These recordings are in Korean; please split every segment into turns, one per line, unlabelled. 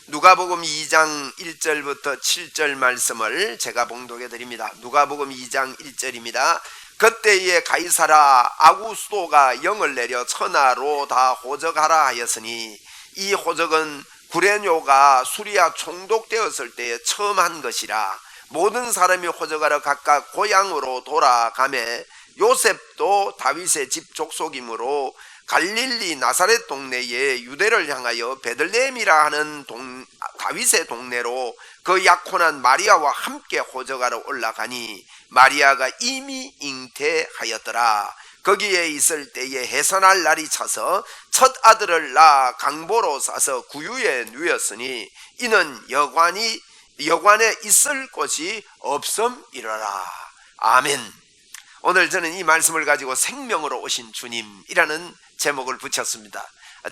누가복음 2장 1절부터 7절 말씀을 제가 봉독해 드립니다. 누가복음 2장 1절입니다. 그때에 가이사라 아구스도가 영을 내려 천하로 다 호적하라 하였으니 이 호적은 구레뇨가 수리아 총독되었을 때에 처음 한 것이라. 모든 사람이 호적하러 각각 고향으로 돌아가매 요셉도 다윗의 집 족속이므로 갈릴리 나사렛 동네에 유대를 향하여 베들레헴이라 하는 다윗의 동네로 그 약혼한 마리아와 함께 호적하러 올라가니 마리아가 이미 잉태하였더라. 거기에 있을 때에 해산할 날이 차서 첫 아들을 낳아 강보로 싸서 구유에 누였으니 이는 여관에 있을 곳이 없음이러라. 아멘. 오늘 저는 이 말씀을 가지고 생명으로 오신 주님이라는 제목을 붙였습니다.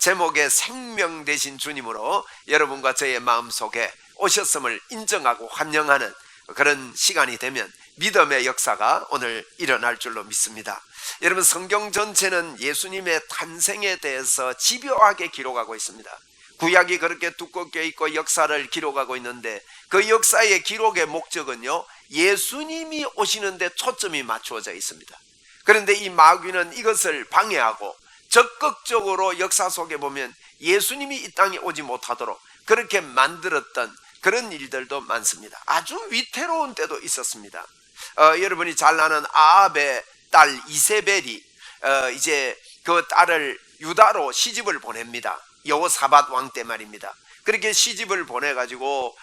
제목에 생명 되신 주님으로 여러분과 저의 마음속에 오셨음을 인정하고 환영하는 그런 시간이 되면 믿음의 역사가 오늘 일어날 줄로 믿습니다. 여러분, 성경 전체는 예수님의 탄생에 대해서 집요하게 기록하고 있습니다. 구약이 그렇게 두껍게 있고 역사를 기록하고 있는데 그 역사의 기록의 목적은요, 예수님이 오시는데 초점이 맞추어져 있습니다. 그런데 이 마귀는 이것을 방해하고 적극적으로 역사 속에 보면 예수님이 이 땅에 오지 못하도록 그렇게 만들었던 그런 일들도 많습니다. 아주 위태로운 때도 있었습니다. 여러분이 잘 아는 아합의 딸 이세벨이 이제 그 딸을 유다로 시집을 보냅니다. 여호사밧 왕 때 말입니다. 그렇게 시집을 보내가지고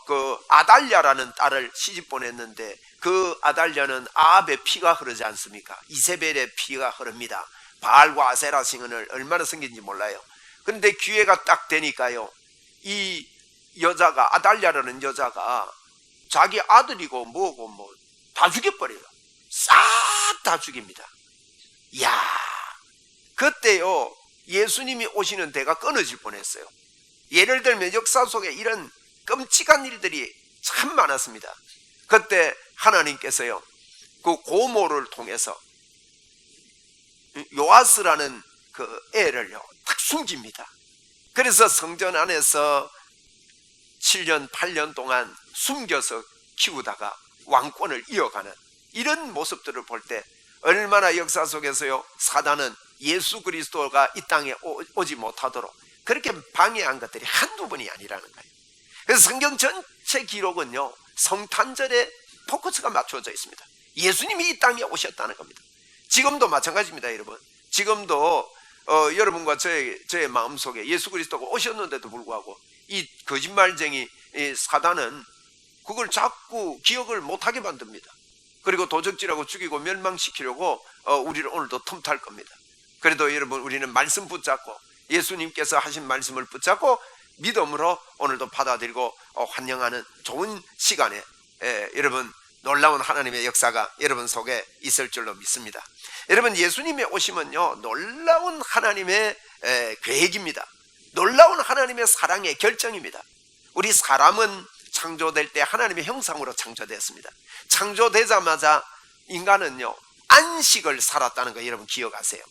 그 아달랴라는 딸을 시집 보냈는데 그 아달랴는 아합의 피가 흐르지 않습니까? 이세벨의 피가 흐릅니다. 바알과 아세라 신을 얼마나 섬긴지 몰라요. 그런데 기회가 딱 되니까요, 이 여자가, 아달랴라는 여자가 자기 아들이고 뭐고 뭐 다 죽여버려요. 싹 다 죽입니다. 이야, 그때요 예수님이 오시는 데가 끊어질 뻔했어요. 예를 들면 역사 속에 이런 끔찍한 일들이 참 많았습니다. 그때 하나님께서요 그 고모를 통해서 요아스라는 그 애를요 딱 숨깁니다. 그래서 성전 안에서 7년 8년 동안 숨겨서 키우다가 왕권을 이어가는 이런 모습들을 볼 때 얼마나 역사 속에서요 사단은 예수 그리스도가 이 땅에 오지 못하도록 그렇게 방해한 것들이 한두 번이 아니라는 거예요. 그래서 성경 전체 기록은요 성탄절에 포커스가 맞춰져 있습니다. 예수님이 이 땅에 오셨다는 겁니다. 지금도 마찬가지입니다. 여러분, 지금도 여러분과 저의 마음속에 예수 그리스도가 오셨는데도 불구하고 이 거짓말쟁이 이 사단은 그걸 자꾸 기억을 못하게 만듭니다. 그리고 도적질하고 죽이고 멸망시키려고 우리를 오늘도 틈탈 겁니다. 그래도 여러분, 우리는 말씀 붙잡고 예수님께서 하신 말씀을 붙잡고 믿음으로 오늘도 받아들이고 환영하는 좋은 시간에 여러분 놀라운 하나님의 역사가 여러분 속에 있을 줄로 믿습니다. 여러분, 예수님이 오시면요 놀라운 하나님의 계획입니다. 놀라운 하나님의 사랑의 결정입니다. 우리 사람은 창조될 때 하나님의 형상으로 창조되었습니다. 창조되자마자 인간은요 안식을 살았다는 거 여러분 기억하세요.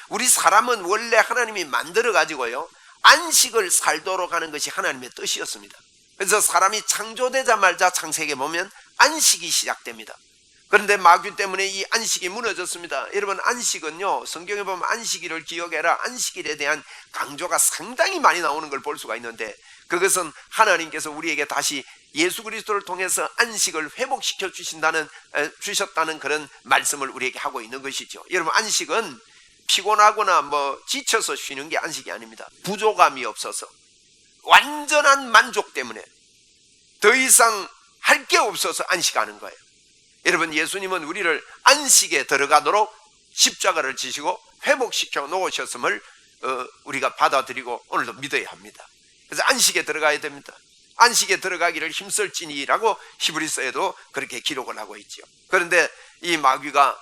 우리 사람은 원래 하나님이 만들어 가지고요 안식을 살도록 하는 것이 하나님의 뜻이었습니다. 그래서 사람이 창조되자마자 창세기에 보면 안식이 시작됩니다. 그런데 마귀 때문에 이 안식이 무너졌습니다. 여러분, 안식은요 성경에 보면 안식일을 기억해라, 안식일에 대한 강조가 상당히 많이 나오는 걸 볼 수가 있는데 그것은 하나님께서 우리에게 다시 예수 그리스도를 통해서 안식을 회복시켜 주셨다는 그런 말씀을 우리에게 하고 있는 것이죠. 여러분, 안식은 피곤하거나 뭐 지쳐서 쉬는 게 안식이 아닙니다. 부족함이 없어서 완전한 만족 때문에 더 이상 할 게 없어서 안식하는 거예요. 여러분, 예수님은 우리를 안식에 들어가도록 십자가를 지시고 회복시켜 놓으셨음을 우리가 받아들이고 오늘도 믿어야 합니다. 그래서 안식에 들어가야 됩니다. 안식에 들어가기를 힘쓸지니라고 히브리서에도 그렇게 기록을 하고 있죠. 그런데 이 마귀가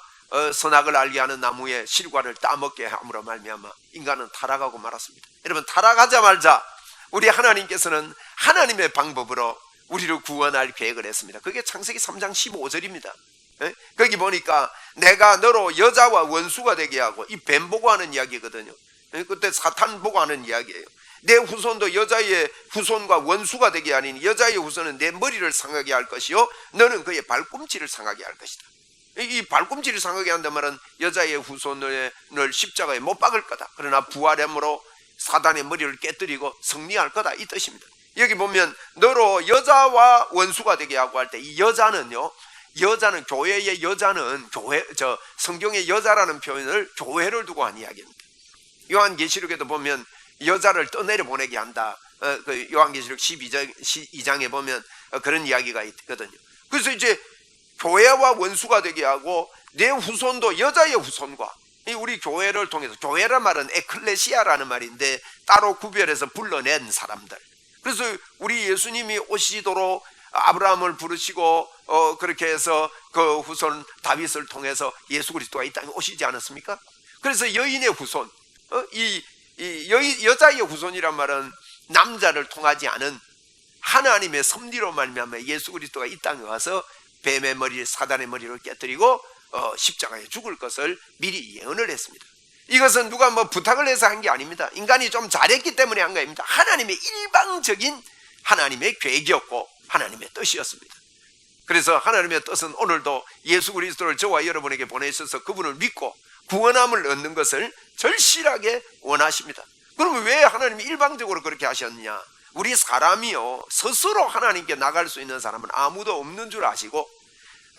선악을 알게 하는 나무의 실과를 따먹게 함으로 말미암아 인간은 타락하고 말았습니다. 여러분, 타락하자마자 우리 하나님께서는 하나님의 방법으로 우리를 구원할 계획을 했습니다. 그게 창세기 3장 15절입니다. 거기 보니까 내가 너로 여자와 원수가 되게 하고, 이 뱀 보고 하는 이야기거든요. 그때 사탄 보고 하는 이야기예요. 내 후손도 여자의 후손과 원수가 되게 하니 여자의 후손은 내 머리를 상하게 할 것이요 너는 그의 발꿈치를 상하게 할 것이다. 이 발꿈치를 상하게 한다는 말은 여자의 후손을 십자가에 못 박을 거다. 그러나 부활함으로 사단의 머리를 깨뜨리고 승리할 거다, 이 뜻입니다. 여기 보면 너로 여자와 원수가 되게 하고 할 때 이 여자는요, 여자는 교회의 여자는 성경의 여자라는 표현을 교회를 두고 한 이야기입니다. 요한계시록에도 보면 여자를 떠내려 보내게 한다. 그 요한계시록 12장에 보면 그런 이야기가 있거든요. 그래서 이제 교회와 원수가 되게 하고 내 후손도 여자의 후손과, 우리 교회를 통해서, 교회란 말은 에클레시아라는 말인데 따로 구별해서 불러낸 사람들. 그래서 우리 예수님이 오시도록 아브라함을 부르시고 그렇게 해서 그 후손 다윗을 통해서 예수 그리스도가 이 땅에 오시지 않았습니까? 그래서 여인의 후손, 여자의 후손이란 말은 남자를 통하지 않은 하나님의 섭리로 말미암아 예수 그리스도가 이 땅에 와서 뱀의 머리, 사단의 머리를 깨뜨리고 십자가에 죽을 것을 미리 예언을 했습니다. 이것은 누가 뭐 부탁을 해서 한 게 아닙니다. 인간이 좀 잘했기 때문에 한 것입니다. 하나님의 일방적인 하나님의 계획이었고 하나님의 뜻이었습니다. 그래서 하나님의 뜻은 오늘도 예수 그리스도를 저와 여러분에게 보내셔서 그분을 믿고 구원함을 얻는 것을 절실하게 원하십니다. 그러면 왜 하나님이 일방적으로 그렇게 하셨느냐? 우리 사람이요, 스스로 하나님께 나갈 수 있는 사람은 아무도 없는 줄 아시고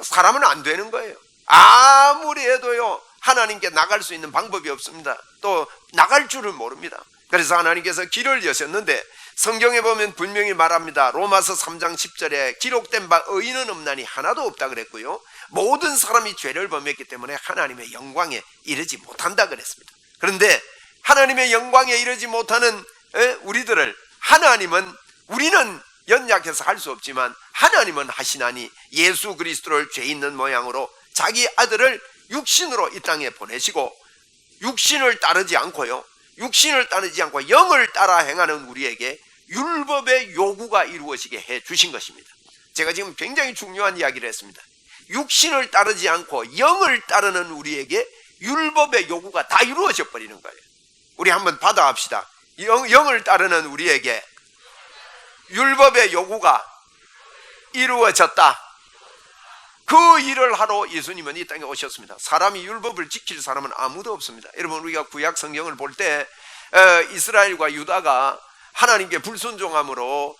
사람은 안 되는 거예요. 아무리 해도요, 하나님께 나갈 수 있는 방법이 없습니다. 또 나갈 줄을 모릅니다. 그래서 하나님께서 길을 여셨는데 성경에 보면 분명히 말합니다. 로마서 3장 10절에 기록된 바 의인은 없나니 하나도 없다 그랬고요, 모든 사람이 죄를 범했기 때문에 하나님의 영광에 이르지 못한다 그랬습니다. 그런데 하나님의 영광에 이르지 못하는 우리들을 우리는 연약해서 할 수 없지만 하나님은 하시나니 예수 그리스도를 죄 있는 모양으로 자기 아들을 육신으로 이 땅에 보내시고 육신을 따르지 않고 영을 따라 행하는 우리에게 율법의 요구가 이루어지게 해 주신 것입니다. 제가 지금 굉장히 중요한 이야기를 했습니다. 육신을 따르지 않고 영을 따르는 우리에게 율법의 요구가 다 이루어져 버리는 거예요. 우리 한번 받아합시다. 영을 따르는 우리에게 율법의 요구가 이루어졌다. 그 일을 하러 예수님은 이 땅에 오셨습니다. 사람이 율법을 지킬 사람은 아무도 없습니다. 여러분, 우리가 구약 성경을 볼 때 이스라엘과 유다가 하나님께 불순종함으로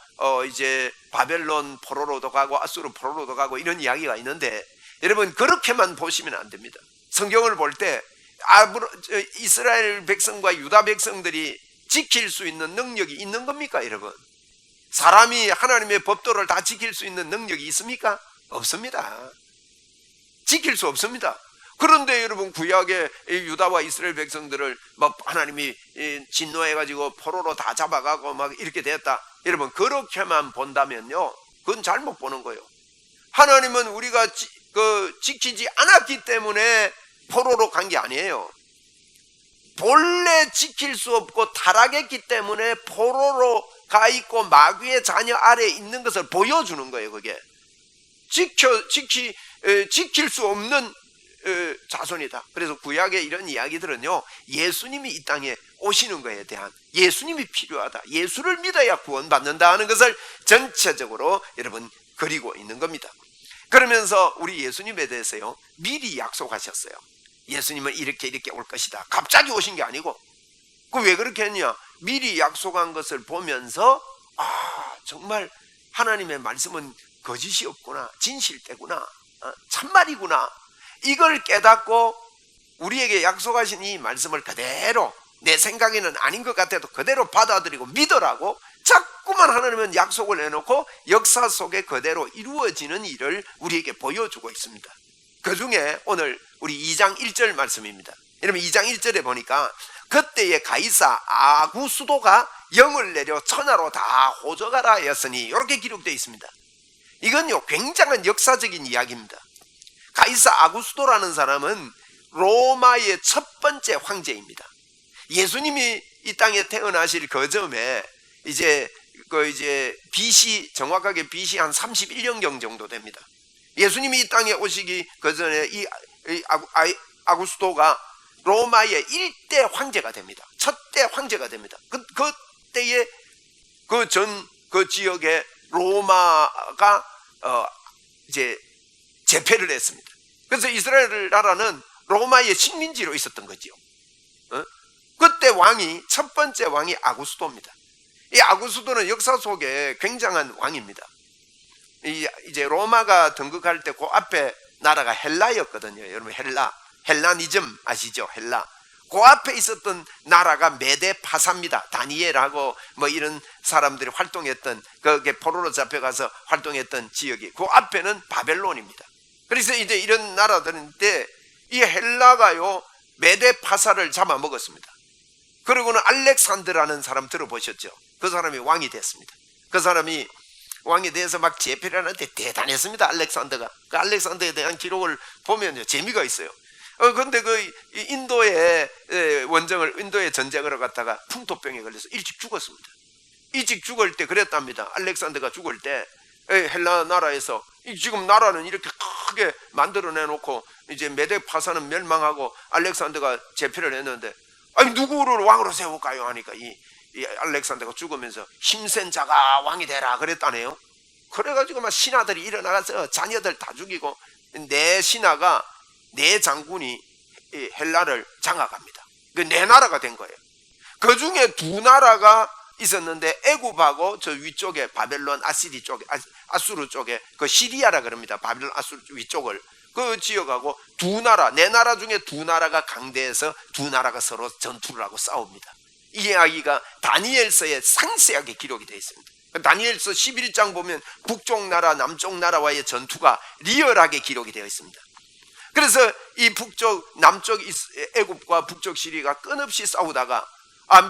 이제 바벨론 포로로도 가고 아수르 포로로도 가고 이런 이야기가 있는데, 여러분 그렇게만 보시면 안 됩니다. 성경을 볼 때 이스라엘 백성과 유다 백성들이 지킬 수 있는 능력이 있는 겁니까? 여러분, 사람이 하나님의 법도를 다 지킬 수 있는 능력이 있습니까? 없습니다. 지킬 수 없습니다. 그런데 여러분, 구약의 유다와 이스라엘 백성들을 막 하나님이 진노해가지고 포로로 다 잡아가고 막 이렇게 됐다. 여러분, 그렇게만 본다면요, 그건 잘못 보는 거예요. 하나님은 우리가 지키지 않았기 때문에 포로로 간 게 아니에요. 본래 지킬 수 없고 타락했기 때문에 포로로 가 있고 마귀의 자녀 아래에 있는 것을 보여주는 거예요. 그게 지킬 수 없는 자손이다. 그래서 구약의 이런 이야기들은요, 예수님이 이 땅에 오시는 것에 대한, 예수님이 필요하다, 예수를 믿어야 구원받는다 하는 것을 전체적으로 여러분 그리고 있는 겁니다. 그러면서 우리 예수님에 대해서요, 미리 약속하셨어요. 예수님은 이렇게 올 것이다. 갑자기 오신 게 아니고. 그 왜 그렇게 했냐? 미리 약속한 것을 보면서 정말 하나님의 말씀은 거짓이 없구나, 진실되구나, 참말이구나, 이걸 깨닫고 우리에게 약속하신 이 말씀을 그대로, 내 생각에는 아닌 것 같아도 그대로 받아들이고 믿으라고 자꾸만 하나님은 약속을 해놓고 역사 속에 그대로 이루어지는 일을 우리에게 보여주고 있습니다. 그 중에 오늘 우리 2장 1절 말씀입니다. 여러분, 2장 1절에 보니까 그때의 가이사 아구수도가 영을 내려 천하로 다 호적하라 하였으니, 이렇게 기록되어 있습니다. 이건요, 굉장한 역사적인 이야기입니다. 가이사 아구스도라는 사람은 로마의 첫 번째 황제입니다. 예수님이 이 땅에 태어나실 그 점에 이제 BC, 정확하게 BC 한 31년경 정도 됩니다. 예수님이 이 땅에 오시기 그 전에 이 아구스도가 로마의 1대 황제가 됩니다. 첫대 황제가 됩니다. 그 이때에 그 지역에 로마가 이제 제패를 했습니다. 그래서 이스라엘 나라는 로마의 식민지로 있었던 거지요. 그때 첫 번째 왕이 아구스도입니다. 이 아구스도는 역사 속에 굉장한 왕입니다. 이제 로마가 등극할 때 그 앞에 나라가 헬라였거든요. 여러분 헬라니즘 아시죠? 헬라. 그 앞에 있었던 나라가 메데파사입니다. 다니엘하고 뭐 이런 사람들이 활동했던, 그게 포로로 잡혀가서 활동했던 지역이, 그 앞에는 바벨론입니다. 그래서 이제 이런 나라들인데 이 헬라가요 메데파사를 잡아먹었습니다. 그리고는 알렉산더라는 사람 들어보셨죠? 그 사람이 왕이 됐습니다. 그 사람이 왕이 돼서 막 제패를 하는데 대단했습니다. 알렉산더가. 그 알렉산더에 대한 기록을 보면요 재미가 있어요. 근데 그 인도의 전쟁을 갔다가 풍토병에 걸려서 일찍 죽었습니다. 일찍 죽을 때 그랬답니다. 알렉산더가 죽을 때 헬라 나라에서 지금 나라는 이렇게 크게 만들어내 놓고 이제 메데파사는 멸망하고 알렉산더가 제패를 했는데, 아니 누구를 왕으로 세울까요 하니까 이 알렉산더가 죽으면서 힘센 자가 왕이 되라 그랬다네요. 그래가지고 막 신하들이 일어나가서 자녀들 다 죽이고 네 장군이 헬라를 장악합니다. 네 나라가 된 거예요. 그 중에 두 나라가 있었는데 애굽하고 저 위쪽에 바벨론 아수르 쪽에 그 시리아라 그럽니다. 바벨론 아수르 위쪽을 그 지역하고 네 나라 중에 두 나라가 강대해서 두 나라가 서로 전투를 하고 싸웁니다. 이 이야기가 다니엘서에 상세하게 기록이 되어 있습니다. 다니엘서 11장 보면 북쪽 나라 남쪽 나라와의 전투가 리얼하게 기록이 되어 있습니다. 그래서 이 남쪽 애굽과 북쪽 시리아가 끊없이 싸우다가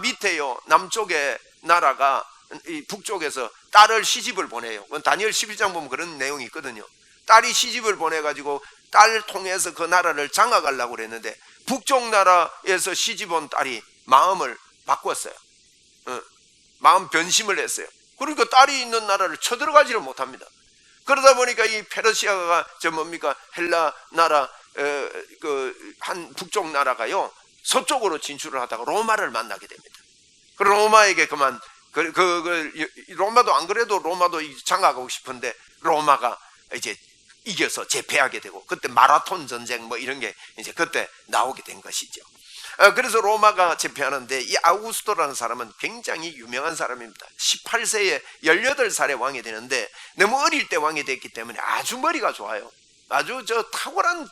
밑에요 남쪽의 나라가 이 북쪽에서 딸을 시집을 보내요. 다니엘 11장 보면 그런 내용이 있거든요. 딸이 시집을 보내가지고 딸을 통해서 그 나라를 장악하려고 그랬는데 북쪽 나라에서 시집 온 딸이 마음을 바꿨어요. 마음 변심을 했어요. 그러니까 딸이 있는 나라를 쳐들어가지를 못합니다. 그러다 보니까 이 페르시아가 헬라 나라 한 북쪽 나라가요 서쪽으로 진출을 하다가 로마를 만나게 됩니다. 그 로마에게 로마도 안 그래도 로마도 장악하고 싶은데 로마가 이제 이겨서 제패하게 되고, 그때 마라톤 전쟁 뭐 이런 게 이제 그때 나오게 된 것이죠. 그래서 로마가 제패하는데 이 아우구스토라는 사람은 굉장히 유명한 사람입니다. 18세에 18살에 왕이 되는데 너무 어릴 때 왕이 됐기 때문에 아주 머리가 좋아요. 아주 탁월한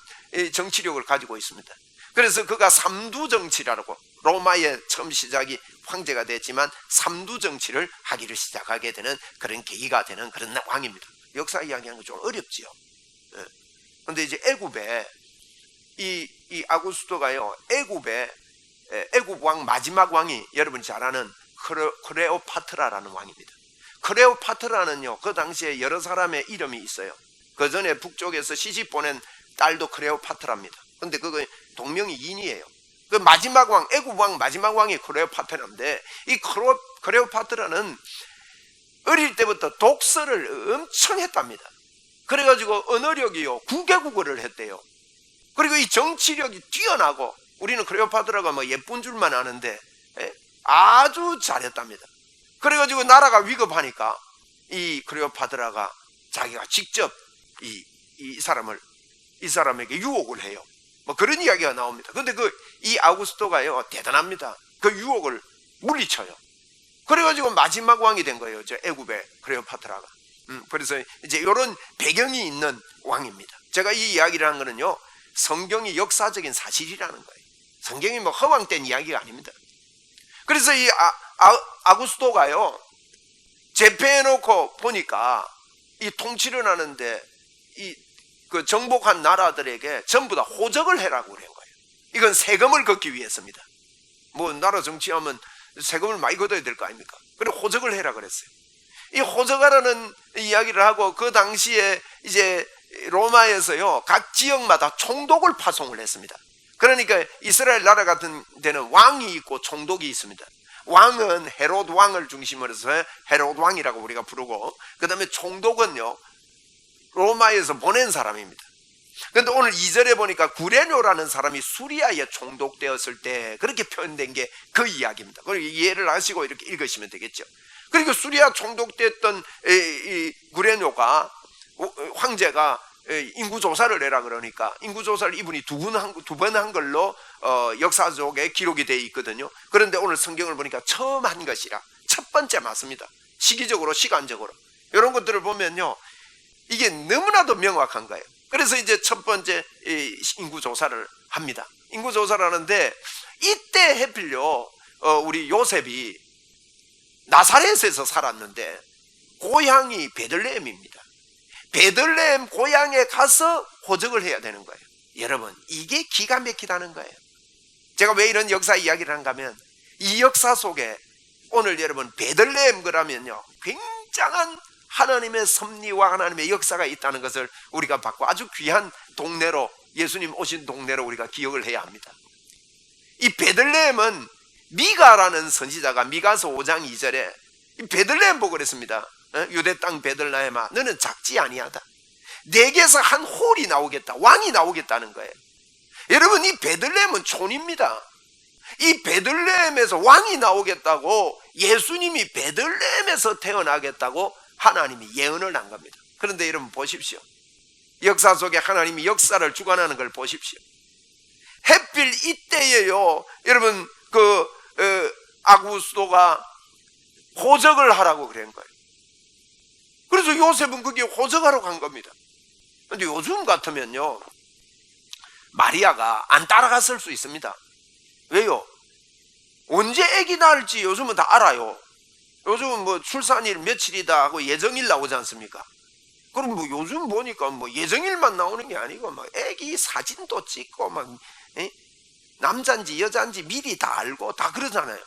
정치력을 가지고 있습니다. 그래서 그가 삼두 정치라고, 로마의 처음 시작이 황제가 됐지만 삼두 정치를 하기를 시작하게 되는 그런 계기가 되는 그런 왕입니다. 역사 이야기하는 거 좀 어렵지요. 그런데 이제 애굽에 이 아구스토가요 애굽 왕 마지막 왕이 여러분 잘 아는 클레오파트라라는 왕입니다. 클레오파트라는요 그 당시에 여러 사람의 이름이 있어요. 그 전에 북쪽에서 시집 보낸 딸도 클레오파트라입니다. 근데 그거 동명이인이에요. 그 마지막 왕, 애굽 왕 마지막 왕이 클레오파트라인데 이 클레오파트라는 어릴 때부터 독서를 엄청 했답니다. 그래가지고 언어력이요 9개국어를 했대요. 그리고 이 정치력이 뛰어나고, 우리는 클레오파트라가 뭐 예쁜 줄만 아는데 아주 잘했답니다. 그래가지고 나라가 위급하니까 이 클레오파트라가 자기가 직접 이 사람에게 유혹을 해요. 뭐 그런 이야기가 나옵니다. 근데 이 아우구스토가요 대단합니다. 그 유혹을 물리쳐요. 그래가지고 마지막 왕이 된 거예요. 저 애굽의 클레오파트라가. 그래서 이제 이런 배경이 있는 왕입니다. 제가 이 이야기를 한 거는요 성경이 역사적인 사실이라는 거예요. 성경이 뭐 허황된 이야기가 아닙니다. 그래서 이 아구스토가요 제패해놓고 보니까 이 통치를 하는데 그 정복한 나라들에게 전부 다 호적을 해라고 그런 거예요. 이건 세금을 걷기 위해서입니다. 뭐 나라 정치하면 세금을 많이 걷어야 될 거 아닙니까? 그래 호적을 해라 그랬어요. 이 호적하라는 이야기를 하고, 그 당시에 이제 로마에서요 각 지역마다 총독을 파송을 했습니다. 그러니까 이스라엘 나라 같은 데는 왕이 있고 총독이 있습니다. 왕은 헤롯 왕을 중심으로 해서 헤롯 왕이라고 우리가 부르고, 그 다음에 총독은요 로마에서 보낸 사람입니다. 그런데 오늘 2절에 보니까 구레뇨라는 사람이 수리아에 총독되었을 때 그렇게 표현된 게 그 이야기입니다. 그리고 이해를 하시고 이렇게 읽으시면 되겠죠. 그리고 수리아 총독됐던 이 구레뇨가 황제가 인구조사를 해라 그러니까 인구조사를 이분이 두 번 한 걸로 역사 속에 기록이 되어 있거든요. 그런데 오늘 성경을 보니까 처음 한 것이라 첫 번째 맞습니다. 시기적으로 시간적으로 이런 것들을 보면요, 이게 너무나도 명확한 거예요. 그래서 이제 첫 번째 인구조사를 합니다. 인구조사를 하는데 이때 해필요 우리 요셉이 나사렛에서 살았는데 고향이 베들레헴입니다. 베들레헴 고향에 가서 호적을 해야 되는 거예요. 여러분, 이게 기가 막히다는 거예요. 제가 왜 이런 역사 이야기를 한가 하면 이 역사 속에 오늘 여러분 베들레헴 그러면요 굉장한 하나님의 섭리와 하나님의 역사가 있다는 것을 우리가 받고 아주 귀한 동네로, 예수님 오신 동네로 우리가 기억을 해야 합니다. 이 베들레헴은 미가라는 선지자가 미가서 5장 2절에 베들레헴 보고 그랬습니다. 유대 땅 베들레헴아, 너는 작지 아니하다. 내게서 한 홀이 나오겠다, 왕이 나오겠다는 거예요. 여러분, 이 베들레헴은 촌입니다. 이 베들레헴에서 왕이 나오겠다고, 예수님이 베들레헴에서 태어나겠다고 하나님이 예언을 한 겁니다. 그런데 여러분 보십시오. 역사 속에 하나님이 역사를 주관하는 걸 보십시오. 햇빌 이때에요, 여러분 아구스도가 호적을 하라고 그런 거예요. 그래서 요셉은 거기에 호적하러 간 겁니다. 그런데 요즘 같으면요 마리아가 안 따라갔을 수 있습니다. 왜요? 언제 아기 낳을지 요즘은 다 알아요. 요즘은 뭐 출산일 며칠이다 하고 예정일 나오지 않습니까? 그럼 뭐 요즘 보니까 뭐 예정일만 나오는 게 아니고 막 아기 사진도 찍고 막 남자인지 여자인지 미리 다 알고 다 그러잖아요.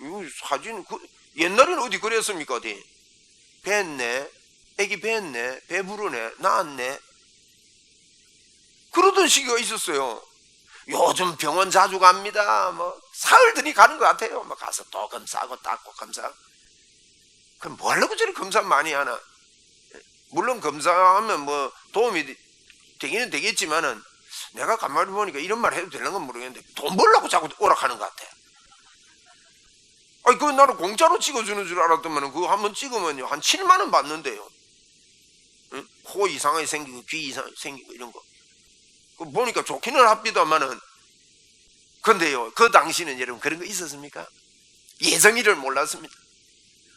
이 사진 옛날에는 어디 그랬습니까? 어디 뵀네, 아기 뵀네, 배부르네, 낳았네, 그러던 시기가 있었어요. 요즘 병원 자주 갑니다. 뭐 사흘들이 가는 것 같아요. 뭐 가서 또 검사하고 닦고 검사하고. 그럼 뭐 하려고 저리 검사 많이 하나? 물론 검사하면 뭐 도움이 되기는 되겠지만은 내가 가만히 보니까 이런 말 해도 되는 건 모르겠는데 돈 벌려고 자꾸 오락하는 것 같아. 아니 그거 나는 공짜로 찍어주는 줄 알았더만 그거 한번 찍으면요 한 7만 원 받는데요. 응? 코 이상하게 생기고 귀 이상하게 생기고 이런 거. 그 보니까 좋기는 합니다만은, 근데요 그 당시는 여러분 그런 거 있었습니까? 예정일을 몰랐습니다.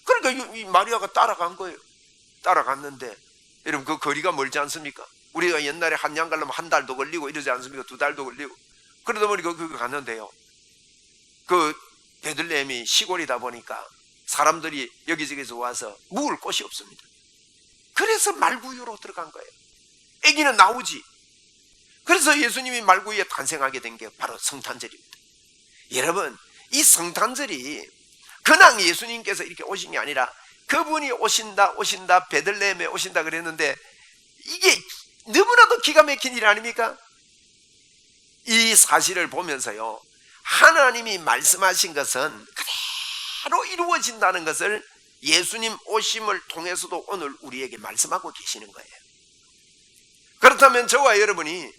그러니까 이 마리아가 따라간 거예요. 따라갔는데 여러분 그 거리가 멀지 않습니까? 우리가 옛날에 한양 가려면 한 달도 걸리고 이러지 않습니까? 2달도 걸리고. 그러다 보니까 거기 갔는데요, 그 베들레헴이 시골이다 보니까 사람들이 여기저기서 와서 묵을 곳이 없습니다. 그래서 말구유로 들어간 거예요. 아기는 나오지. 그래서 예수님이 말구유에 탄생하게 된 게 바로 성탄절입니다. 여러분, 이 성탄절이 그냥 예수님께서 이렇게 오신 게 아니라 그분이 오신다 베들레헴에 오신다 그랬는데 이게 너무나도 기가 막힌 일 아닙니까? 이 사실을 보면서요 하나님이 말씀하신 것은 그대로 이루어진다는 것을 예수님 오심을 통해서도 오늘 우리에게 말씀하고 계시는 거예요. 그렇다면 저와 여러분이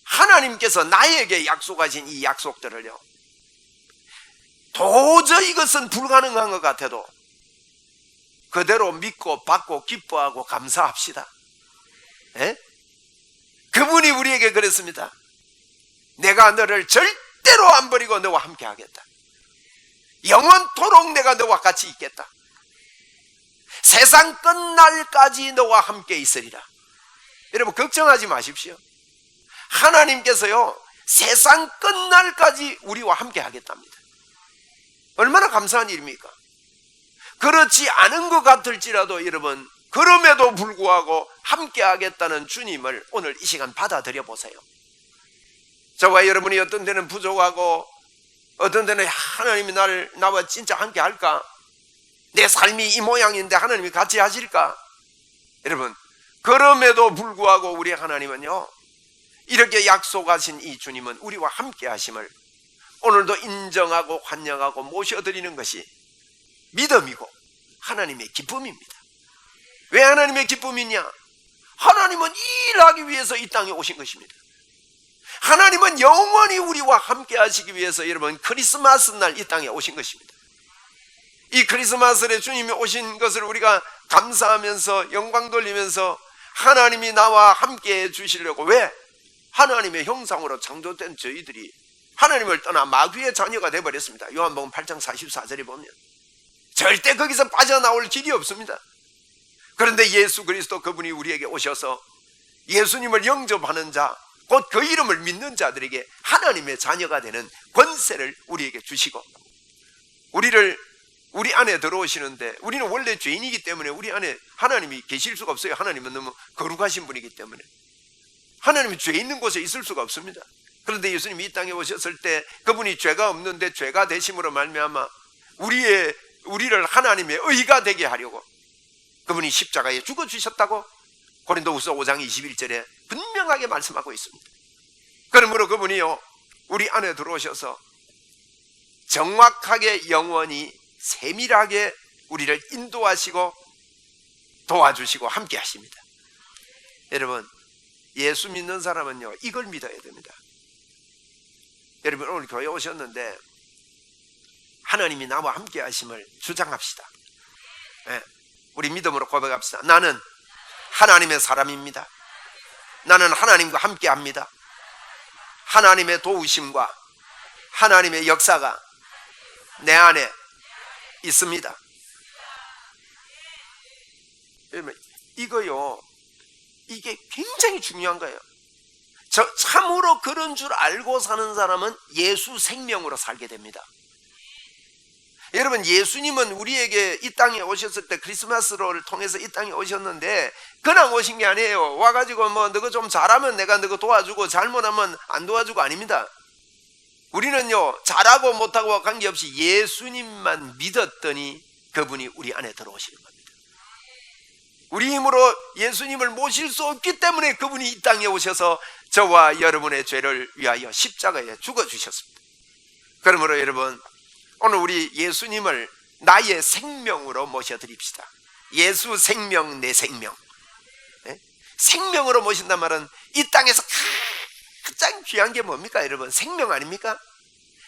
하나님께서 나에게 약속하신 이 약속들을요 도저히 이것은 불가능한 것 같아도 그대로 믿고 받고 기뻐하고 감사합시다. 에? 그분이 우리에게 그랬습니다. 내가 너를 절대로 안 버리고 너와 함께 하겠다. 영원토록 내가 너와 같이 있겠다. 세상 끝날까지 너와 함께 있으리라. 여러분 걱정하지 마십시오. 하나님께서요 세상 끝날까지 우리와 함께 하겠답니다. 얼마나 감사한 일입니까? 그렇지 않은 것 같을지라도 여러분 그럼에도 불구하고 함께 하겠다는 주님을 오늘 이 시간 받아들여 보세요. 저와 여러분이 어떤 데는 부족하고 어떤 데는 하나님이 나와 진짜 함께 할까? 내 삶이 이 모양인데 하나님이 같이 하실까? 여러분 그럼에도 불구하고 우리 하나님은요 이렇게 약속하신 이 주님은 우리와 함께 하심을 오늘도 인정하고 환영하고 모셔드리는 것이 믿음이고 하나님의 기쁨입니다. 왜 하나님의 기쁨이냐? 하나님은 이 일을 하기 위해서 이 땅에 오신 것입니다. 하나님은 영원히 우리와 함께 하시기 위해서 여러분 크리스마스 날 이 땅에 오신 것입니다. 이 크리스마스에 주님이 오신 것을 우리가 감사하면서 영광 돌리면서 하나님이 나와 함께 해 주시려고, 왜? 하나님의 형상으로 창조된 저희들이 하나님을 떠나 마귀의 자녀가 되어버렸습니다. 요한복음 8장 44절에 보면 절대 거기서 빠져나올 길이 없습니다. 그런데 예수 그리스도 그분이 우리에게 오셔서 예수님을 영접하는 자, 곧 그 이름을 믿는 자들에게 하나님의 자녀가 되는 권세를 우리에게 주시고, 우리 안에 들어오시는데, 우리는 원래 죄인이기 때문에 우리 안에 하나님이 계실 수가 없어요. 하나님은 너무 거룩하신 분이기 때문에 하나님이 죄 있는 곳에 있을 수가 없습니다. 그런데 예수님이 이 땅에 오셨을 때 그분이 죄가 없는데 죄가 되심으로 말미암아 우리를 하나님의 의가 되게 하려고 그분이 십자가에 죽어주셨다고 고린도후서 5장 21절에 분명하게 말씀하고 있습니다. 그러므로 그분이요 우리 안에 들어오셔서 정확하게 영원히 세밀하게 우리를 인도하시고 도와주시고 함께 하십니다. 여러분, 예수 믿는 사람은요 이걸 믿어야 됩니다. 여러분, 오늘 교회 오셨는데 하나님이 나와 함께 하심을 주장합시다. 네, 우리 믿음으로 고백합시다. 나는 하나님의 사람입니다. 나는 하나님과 함께 합니다. 하나님의 도우심과 하나님의 역사가 내 안에 있습니다. 여러분, 이거요, 이게 굉장히 중요한 거예요. 참으로 그런 줄 알고 사는 사람은 예수 생명으로 살게 됩니다. 여러분, 예수님은 우리에게 이 땅에 오셨을 때 크리스마스를 통해서 이 땅에 오셨는데 그냥 오신 게 아니에요. 와가지고 뭐 너가 좀 잘하면 내가 너가 도와주고 잘못하면 안 도와주고 아닙니다. 우리는요 잘하고 못하고 관계없이 예수님만 믿었더니 그분이 우리 안에 들어오시는 겁니다. 우리 힘으로 예수님을 모실 수 없기 때문에 그분이 이 땅에 오셔서 저와 여러분의 죄를 위하여 십자가에 죽어주셨습니다. 그러므로 여러분, 오늘 우리 예수님을 나의 생명으로 모셔드립시다. 예수 생명 내 생명. 네? 생명으로 모신단 말은 이 땅에서 가장 귀한 게 뭡니까 여러분? 생명 아닙니까?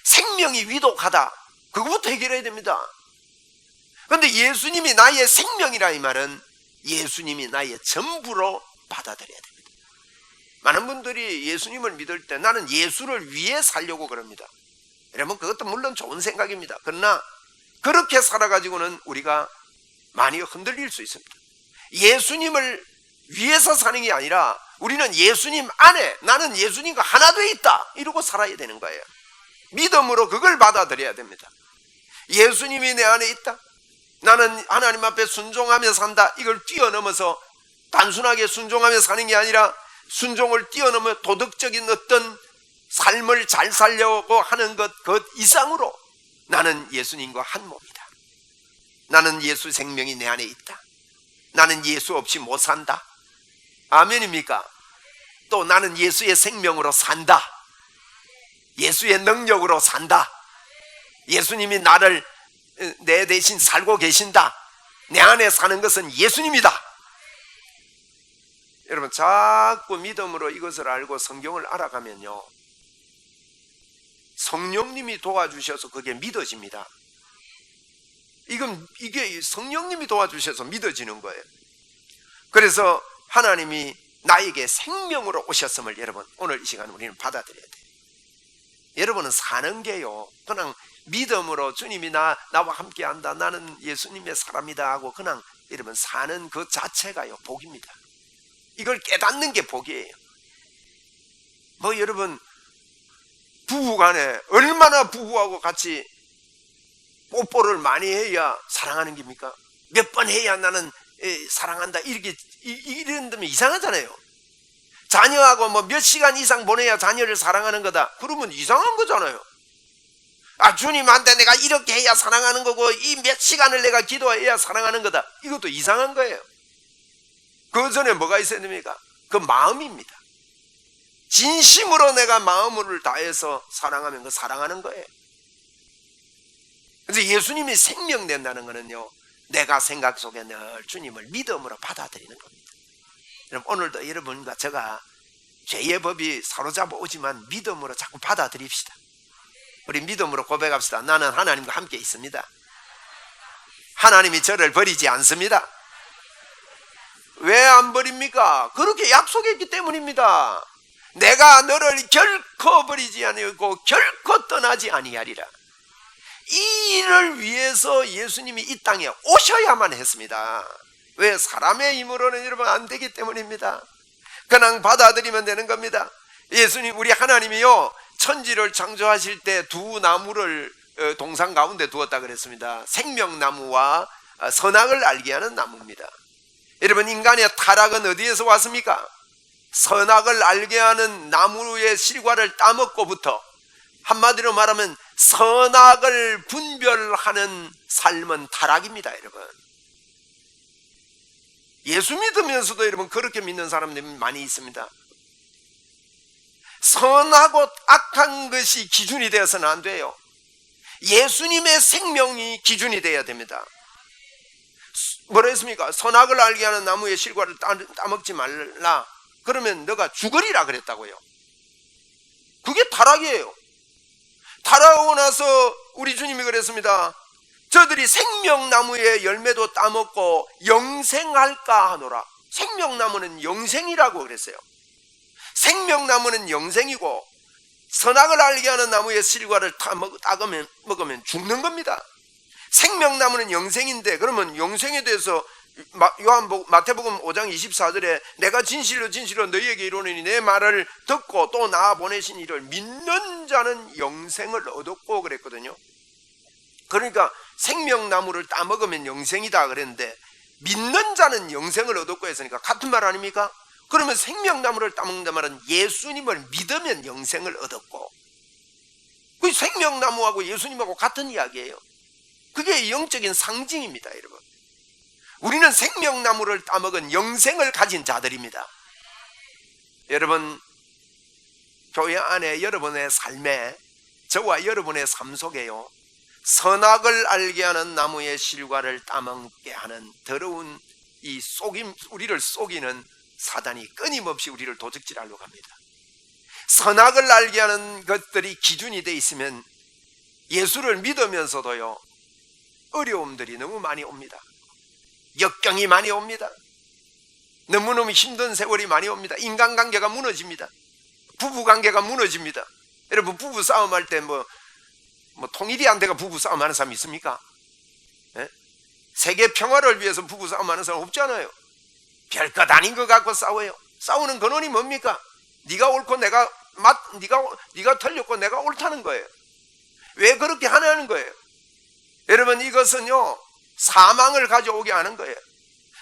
생명이 위독하다, 그거부터 해결해야 됩니다. 그런데 예수님이 나의 생명이라 이 말은 예수님이 나의 전부로 받아들여야 됩니다. 많은 분들이 예수님을 믿을 때 나는 예수를 위해 살려고 그럽니다. 여러분, 그것도 물론 좋은 생각입니다. 그러나 그렇게 살아가지고는 우리가 많이 흔들릴 수 있습니다. 예수님을 위해서 사는 게 아니라 우리는 예수님 안에 나는 예수님과 하나 되어 있다 이러고 살아야 되는 거예요. 믿음으로 그걸 받아들여야 됩니다. 예수님이 내 안에 있다, 나는 하나님 앞에 순종하며 산다, 이걸 뛰어넘어서 단순하게 순종하며 사는 게 아니라 순종을 뛰어넘어 도덕적인 어떤 삶을 잘 살려고 하는 것 이상으로 나는 예수님과 한 몸이다. 나는 예수 생명이 내 안에 있다. 나는 예수 없이 못 산다. 아멘입니까? 또 나는 예수의 생명으로 산다. 예수의 능력으로 산다. 예수님이 나를 내 대신 살고 계신다. 내 안에 사는 것은 예수님이다. 여러분, 자꾸 믿음으로 이것을 알고 성경을 알아가면요 성령님이 도와주셔서 그게 믿어집니다. 이게 성령님이 도와주셔서 믿어지는 거예요. 그래서 하나님이 나에게 생명으로 오셨음을 여러분 오늘 이 시간 우리는 받아들여야 돼요. 여러분은 사는 게요 그냥 믿음으로 주님이 나와 함께 한다, 나는 예수님의 사람이다 하고 그냥 여러분 사는 그 자체가요 복입니다. 이걸 깨닫는 게 복이에요. 뭐 여러분, 부부간에 얼마나 부부하고 같이 뽀뽀를 많이 해야 사랑하는 겁니까? 몇 번 해야 나는 사랑한다 이런다면 이상하잖아요. 자녀하고 뭐 몇 시간 이상 보내야 자녀를 사랑하는 거다, 그러면 이상한 거잖아요. 주님한테 내가 이렇게 해야 사랑하는 거고 이 몇 시간을 내가 기도해야 사랑하는 거다, 이것도 이상한 거예요. 그 전에 뭐가 있어야 됩니까? 그 마음입니다. 진심으로 내가 마음을 다해서 사랑하면 그 사랑하는 거예요. 그래서 예수님이 생명 된다는 거는요 내가 생각 속에 늘 주님을 믿음으로 받아들이는 겁니다. 여러분, 오늘도 여러분과 제가 죄의 법이 사로잡아 오지만 믿음으로 자꾸 받아들입시다. 우리 믿음으로 고백합시다. 나는 하나님과 함께 있습니다. 하나님이 저를 버리지 않습니다. 왜 안 버립니까? 그렇게 약속했기 때문입니다. 내가 너를 결코 버리지 아니하고 결코 떠나지 아니하리라. 이 일을 위해서 예수님이 이 땅에 오셔야만 했습니다. 왜? 사람의 힘으로는 여러분 안 되기 때문입니다. 그냥 받아들이면 되는 겁니다. 예수님, 우리 하나님이요, 천지를 창조하실 때 두 나무를 동산 가운데 두었다 그랬습니다. 생명나무와 선악을 알게 하는 나무입니다. 여러분, 인간의 타락은 어디에서 왔습니까? 선악을 알게 하는 나무의 실과를 따먹고부터, 한마디로 말하면 선악을 분별하는 삶은 타락입니다. 여러분, 예수 믿으면서도 여러분 그렇게 믿는 사람들이 많이 있습니다. 선하고 악한 것이 기준이 되어서는 안 돼요. 예수님의 생명이 기준이 되어야 됩니다. 뭐라 했습니까? 선악을 알게 하는 나무의 실과를 따먹지 말라. 그러면 너가 죽으리라 그랬다고요. 그게 타락이에요. 타락하고 나서 우리 주님이 그랬습니다. 저들이 생명나무의 열매도 따먹고 영생할까 하노라. 생명나무는 영생이라고 그랬어요. 생명나무는 영생이고 선악을 알게 하는 나무의 실과를 먹으면 죽는 겁니다. 생명나무는 영생인데, 그러면 영생에 대해서 마태복음 5장 24절에 내가 진실로 진실로 너희에게 이르노니 내 말을 듣고 또 나 보내신 이를 믿는 자는 영생을 얻었고 그랬거든요. 그러니까 생명나무를 따먹으면 영생이다 그랬는데 믿는 자는 영생을 얻었고 했으니까 같은 말 아닙니까? 그러면 생명나무를 따먹는다 말은 예수님을 믿으면 영생을 얻었고, 그 생명나무하고 예수님하고 같은 이야기예요. 그게 영적인 상징입니다. 여러분, 우리는 생명나무를 따먹은 영생을 가진 자들입니다. 여러분, 교회 안에 여러분의 삶에, 저와 여러분의 삶 속에요, 선악을 알게 하는 나무의 실과를 따먹게 하는 더러운 이 우리를 속이는 사단이 끊임없이 우리를 도적질하려고 합니다. 선악을 알게 하는 것들이 기준이 돼 있으면 예수를 믿으면서도요, 어려움들이 너무 많이 옵니다. 역경이 많이 옵니다. 너무너무 힘든 세월이 많이 옵니다. 인간관계가 무너집니다. 부부관계가 무너집니다. 여러분, 부부 싸움할 때 뭐 통일이 안 돼가 부부 싸움하는 사람 있습니까? 예? 세계 평화를 위해서 부부 싸움하는 사람 없잖아요. 별것 아닌 것 갖고 싸워요. 싸우는 근원이 뭡니까? 네가 옳고 네가 틀렸고 내가 옳다는 거예요. 왜 그렇게 하냐는 거예요. 여러분, 이것은요, 사망을 가져오게 하는 거예요.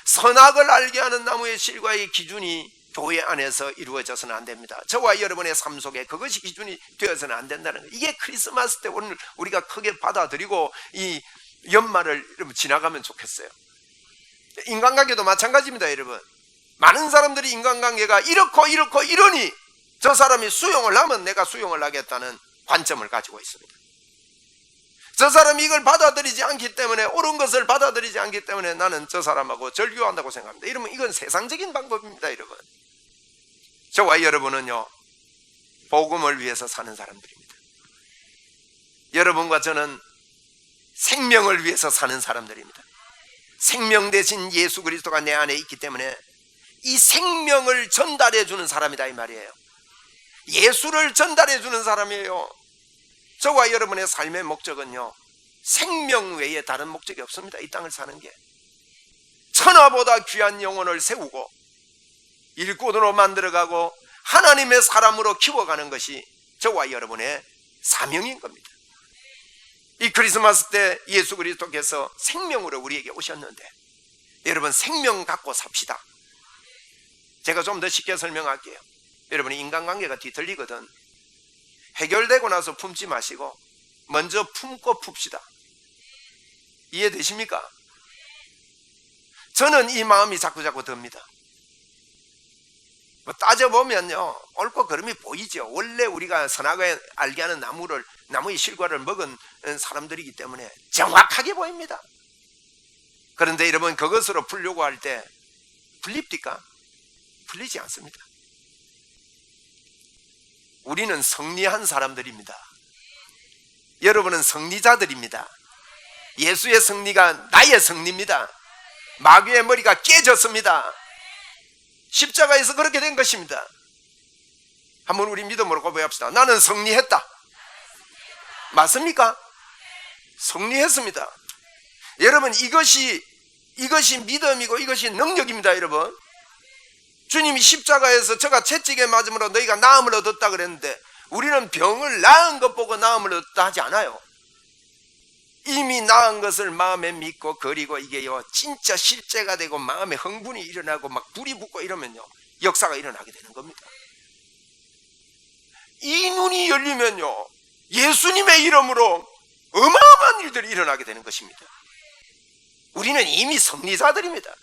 선악을 알게 하는 나무의 실과의 기준이 교회 안에서 이루어져서는 안 됩니다. 저와 여러분의 삶 속에 그것이 기준이 되어서는 안 된다는 거예요. 이게 크리스마스 때 오늘 우리가 크게 받아들이고 이 연말을 여러분 지나가면 좋겠어요. 인간관계도 마찬가지입니다. 여러분, 많은 사람들이 인간관계가 이렇고 이러니 저 사람이 수용을 하면 내가 수용을 하겠다는 관점을 가지고 있습니다. 저 사람이 이걸 받아들이지 않기 때문에, 옳은 것을 받아들이지 않기 때문에 나는 저 사람하고 절교한다고 생각합니다. 이러면 이건 세상적인 방법입니다. 여러분, 저와 여러분은요, 복음을 위해서 사는 사람들입니다. 여러분과 저는 생명을 위해서 사는 사람들입니다. 생명 대신 예수 그리스도가 내 안에 있기 때문에 이 생명을 전달해 주는 사람이다 이 말이에요. 예수를 전달해 주는 사람이에요. 저와 여러분의 삶의 목적은요, 생명 외에 다른 목적이 없습니다. 이 땅을 사는 게 천하보다 귀한 영혼을 세우고 일꾼으로 만들어가고 하나님의 사람으로 키워가는 것이 저와 여러분의 사명인 겁니다. 이 크리스마스 때 예수 그리스도께서 생명으로 우리에게 오셨는데, 여러분, 생명 갖고 삽시다. 제가 좀 더 쉽게 설명할게요. 여러분, 인간관계가 뒤틀리거든. 해결되고 나서 품지 마시고 먼저 품고 풉시다. 이해되십니까? 저는 이 마음이 자꾸 듭니다. 따져보면요, 옳고 그름이 보이죠. 원래 우리가 선악을 알게 하는 나무의 실과를 먹은 사람들이기 때문에 정확하게 보입니다. 그런데 여러분, 그것으로 풀려고 할 때 풀립니까? 풀리지 않습니다. 우리는 승리한 사람들입니다. 여러분은 승리자들입니다. 예수의 승리가 나의 승리입니다. 마귀의 머리가 깨졌습니다. 십자가에서 그렇게 된 것입니다. 한번 우리 믿음으로 고백합시다. 나는 승리했다. 맞습니까? 승리했습니다. 여러분, 이것이 믿음이고 이것이 능력입니다. 여러분, 주님이 십자가에서 저가 채찍에 맞음으로 너희가 나음을 얻었다 그랬는데, 우리는 병을 나은 것 보고 나음을 얻었다 하지 않아요. 이미 나은 것을 마음에 믿고 그리고 이게요, 진짜 실제가 되고 마음에 흥분이 일어나고 막 불이 붙고 이러면요, 역사가 일어나게 되는 겁니다. 이 눈이 열리면요, 예수님의 이름으로 어마어마한 일들이 일어나게 되는 것입니다. 우리는 이미 승리자들입니다.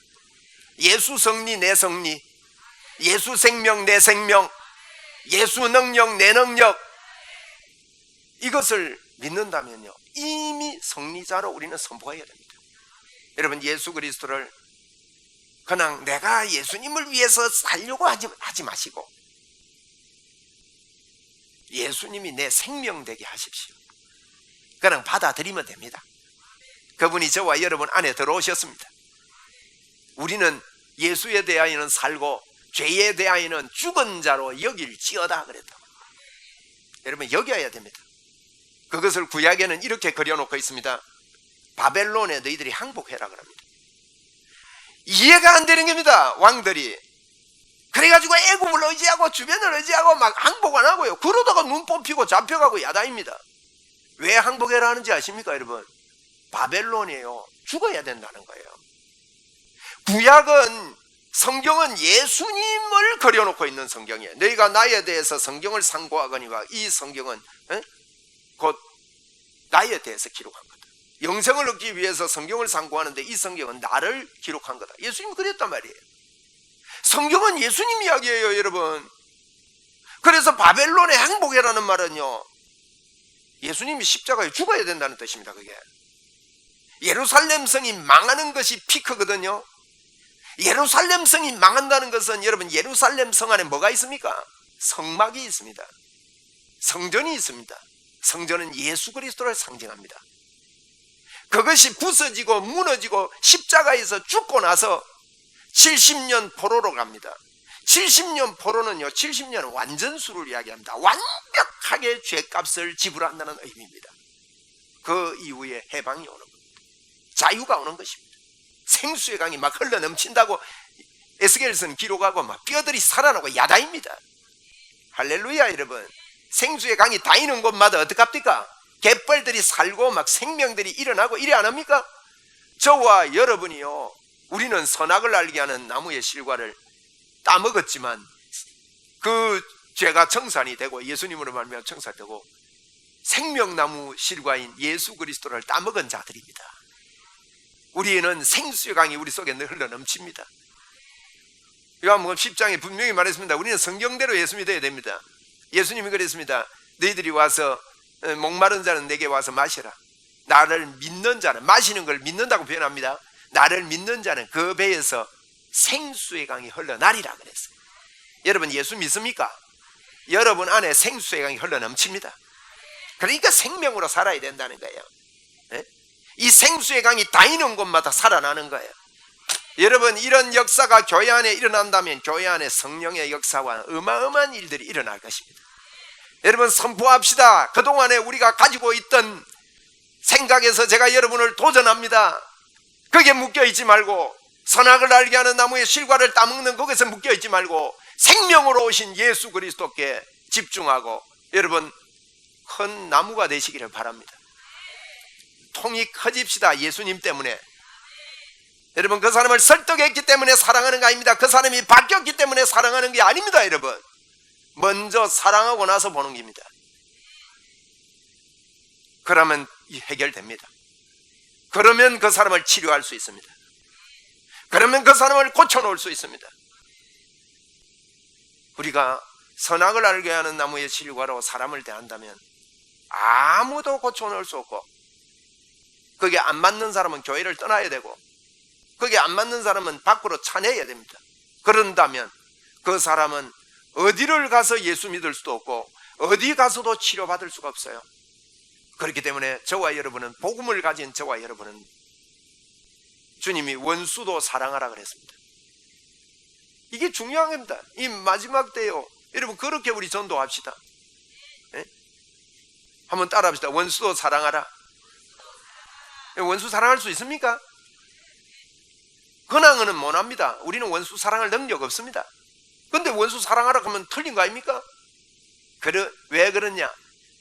예수 승리 내 승리, 예수 생명 내 생명, 예수 능력 내 능력, 이것을 믿는다면요, 이미 승리자로 우리는 선포해야 됩니다. 여러분, 예수 그리스도를 그냥 내가 예수님을 위해서 살려고 하지 마시고, 예수님이 내 생명 되게 하십시오. 그냥 받아들이면 됩니다. 그분이 저와 여러분 안에 들어오셨습니다. 우리는 예수에 대하여는 살고 죄에 대하여는 죽은 자로 여길지어다 그랬다. 여러분, 여겨야 됩니다. 그것을 구약에는 이렇게 그려놓고 있습니다. 바벨론에 너희들이 항복해라 그럽니다. 이해가 안 되는 겁니다. 왕들이 그래가지고 애굽을 의지하고 주변을 의지하고 막 항복 안 하고요, 그러다가 눈 뽑히고 잡혀가고 야단입니다. 왜 항복해라 하는지 아십니까 여러분? 바벨론이에요. 죽어야 된다는 거예요. 구약은, 성경은 예수님을 그려놓고 있는 성경이에요. 너희가 나에 대해서 성경을 상고하거니와, 이 성경은 곧 나에 대해서 기록한 거다. 영생을 얻기 위해서 성경을 상고하는데 이 성경은 나를 기록한 거다. 예수님이 그랬단 말이에요. 성경은 예수님 이야기예요, 여러분. 그래서 바벨론의 항복이라는 말은요, 예수님이 십자가에 죽어야 된다는 뜻입니다. 그게 예루살렘 성이 망하는 것이 피크거든요. 예루살렘 성이 망한다는 것은, 여러분, 예루살렘 성 안에 뭐가 있습니까? 성막이 있습니다. 성전이 있습니다. 성전은 예수 그리스도를 상징합니다. 그것이 부서지고 무너지고 십자가에서 죽고 나서 70년 포로로 갑니다. 70년 포로는요, 70년 완전수를 이야기합니다. 완벽하게 죄값을 지불한다는 의미입니다. 그 이후에 해방이 오는 겁니다. 자유가 오는 것입니다. 생수의 강이 막 흘러 넘친다고 에스겔서는 기록하고 막 뼈들이 살아나고 야단입니다. 할렐루야. 여러분, 생수의 강이 다니는 곳마다 어떡합니까? 갯벌들이 살고 막 생명들이 일어나고 이래 안 합니까? 저와 여러분이요, 우리는 선악을 알게 하는 나무의 실과를 따먹었지만 그 죄가 청산이 되고 예수님으로 말미암아 청산되고 생명나무 실과인 예수 그리스도를 따먹은 자들입니다. 우리는 생수의 강이 우리 속에 흘러 넘칩니다. 요한복음 10장에 분명히 말했습니다. 우리는 성경대로 예수 믿어야 됩니다. 예수님이 그랬습니다. 너희들이 와서 목마른 자는 내게 와서 마시라. 나를 믿는 자는, 마시는 걸 믿는다고 표현합니다. 나를 믿는 자는 그 배에서 생수의 강이 흘러나리라 그랬어요. 여러분, 예수 믿습니까? 여러분 안에 생수의 강이 흘러 넘칩니다. 그러니까 생명으로 살아야 된다는 거예요. 이 생수의 강이 다니는 곳마다 살아나는 거예요. 여러분, 이런 역사가 교회 안에 일어난다면 교회 안에 성령의 역사와 어마어마한 일들이 일어날 것입니다. 여러분, 선포합시다. 그동안에 우리가 가지고 있던 생각에서 제가 여러분을 도전합니다. 거기에 묶여있지 말고, 선악을 알게 하는 나무의 실과를 따먹는 거기서 묶여있지 말고 생명으로 오신 예수 그리스도께 집중하고, 여러분, 큰 나무가 되시기를 바랍니다. 통이 커집시다. 예수님 때문에. 여러분, 그 사람을 설득했기 때문에 사랑하는 거 아닙니다. 그 사람이 바뀌었기 때문에 사랑하는 게 아닙니다. 여러분, 먼저 사랑하고 나서 보는 겁니다. 그러면 해결됩니다. 그러면 그 사람을 치료할 수 있습니다. 그러면 그 사람을 고쳐놓을 수 있습니다. 우리가 선악을 알게 하는 나무의 실과로 사람을 대한다면 아무도 고쳐놓을 수 없고, 거기에 안 맞는 사람은 교회를 떠나야 되고, 거기에 안 맞는 사람은 밖으로 차내야 됩니다. 그런다면 그 사람은 어디를 가서 예수 믿을 수도 없고 어디 가서도 치료받을 수가 없어요. 그렇기 때문에 저와 여러분은, 복음을 가진 저와 여러분은 주님이 원수도 사랑하라 그랬습니다. 이게 중요한 겁니다. 이 마지막 때요, 여러분 그렇게 우리 전도합시다. 예? 한번 따라합시다. 원수도 사랑하라. 원수 사랑할 수 있습니까? 근황은 못합니다. 우리는 원수 사랑할 능력 없습니다. 근데 원수 사랑하라 하면 틀린 거 아닙니까? 왜 그러냐?